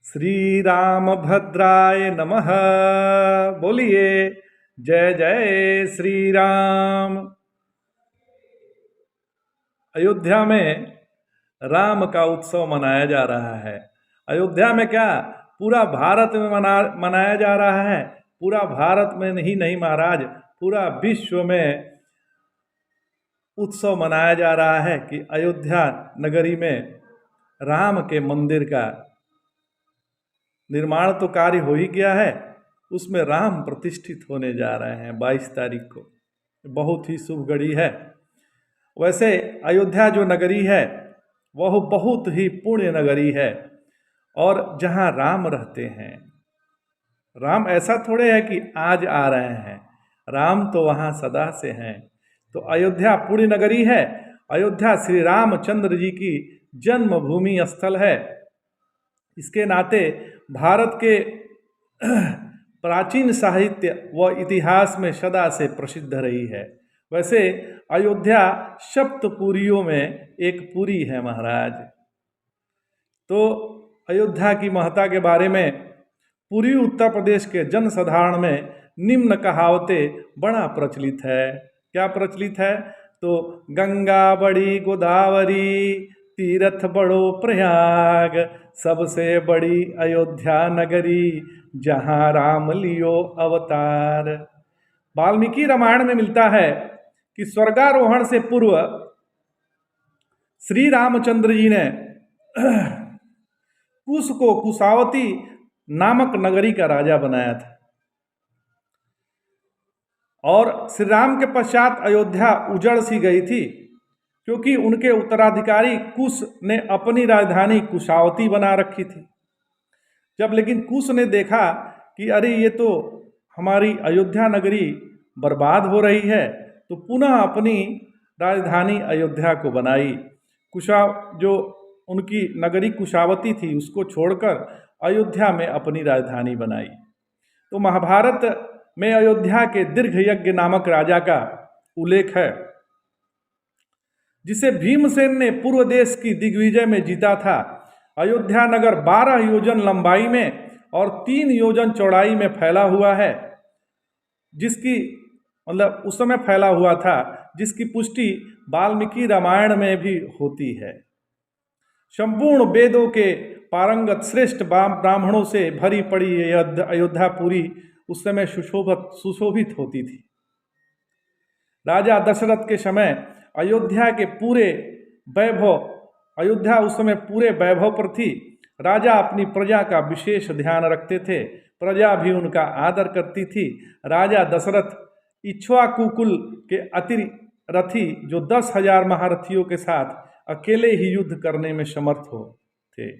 श्री रामभद्राय नमः। बोलिए जय जय श्री राम। अयोध्या में राम का उत्सव मनाया जा रहा है। अयोध्या में क्या, पूरा भारत में मनाया जा रहा है। पूरा भारत में ही नहीं महाराज, पूरा विश्व में उत्सव मनाया जा रहा है कि अयोध्या नगरी में राम के मंदिर का निर्माण तो कार्य हो ही गया है, उसमें राम प्रतिष्ठित होने जा रहे हैं 22 तारीख को। बहुत ही शुभ घड़ी है। वैसे अयोध्या जो नगरी है वह बहुत ही पुण्य नगरी है, और जहाँ राम रहते हैं, राम ऐसा थोड़े है कि आज आ रहे हैं, राम तो वहाँ सदा से हैं। तो अयोध्या पुण्य नगरी है। अयोध्या श्री रामचंद्र जी की जन्मभूमि स्थल है। इसके नाते भारत के प्राचीन साहित्य व इतिहास में सदा से प्रसिद्ध रही है। वैसे अयोध्या सप्तपुरियों में एक पुरी है महाराज। तो अयोध्या की महत्ता के बारे में पूर्वी उत्तर प्रदेश के जनसाधारण में निम्न कहावतें बड़ा प्रचलित है। क्या प्रचलित है? तो गंगा बड़ी गोदावरी, तीर्थ बड़ो प्रयाग, सबसे बड़ी अयोध्या नगरी, जहाँ राम लियो अवतार। वाल्मीकि रामायण में मिलता है कि स्वर्गारोहण से पूर्व श्री रामचंद्र जी ने कुश को कुशावती नामक नगरी का राजा बनाया था, और श्री राम के पश्चात अयोध्या उजड़ सी गई थी, क्योंकि उनके उत्तराधिकारी कुश ने अपनी राजधानी कुशावती बना रखी थी। जब लेकिन कुश ने देखा कि अरे ये तो हमारी अयोध्या नगरी बर्बाद हो रही है, तो पुनः अपनी राजधानी अयोध्या को बनाई। जो उनकी नगरी कुशावती थी उसको छोड़कर अयोध्या में अपनी राजधानी बनाई। तो महाभारत में अयोध्या के दीर्घयज्ञ नामक राजा का उल्लेख है, जिसे भीमसेन ने पूर्व देश की दिग्विजय में जीता था। अयोध्या नगर 12 योजन लंबाई में और 3 योजन चौड़ाई में फैला हुआ है, जिसकी उस समय फैला हुआ था, जिसकी पुष्टि वाल्मीकि रामायण में भी होती है। संपूर्ण वेदों के पारंगत श्रेष्ठ ब्राह्मणों से भरी पड़ी अयोध्यापुरी उस समय सुशोभित होती थी। राजा दशरथ के समय अयोध्या उस समय पूरे वैभव पर थी। राजा अपनी प्रजा का विशेष ध्यान रखते थे, प्रजा भी उनका आदर करती थी। राजा दशरथ इक्ष्वाकुकुल के अतिरथी, जो 10,000 महारथियों के साथ अकेले ही युद्ध करने में समर्थ थे।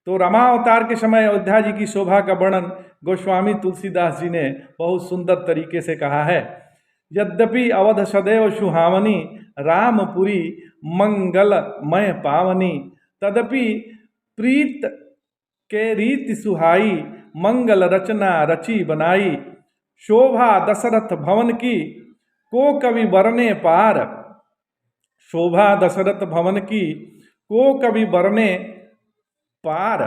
तो रामावतार के समय अयोध्या जी की शोभा का वर्णन गोस्वामी तुलसीदास जी ने बहुत सुंदर तरीके से कहा है। यद्यपि अवध सदैव सुहावनी, रामपुरी मंगलमय पावनी, तदपि प्रीत के रीति सुहाई, मंगल रचना रची बनाई, शोभा दशरथ भवन की, को कवि बरने पार। शोभा दशरथ भवन की, को कवि बरने पार,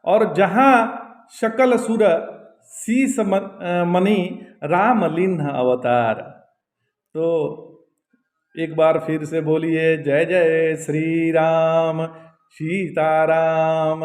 और जहाँ सकल सुर शीस मणि, राम लिन्ह अवतार। तो एक बार फिर से बोलिए जय जय श्री राम, सीताराम।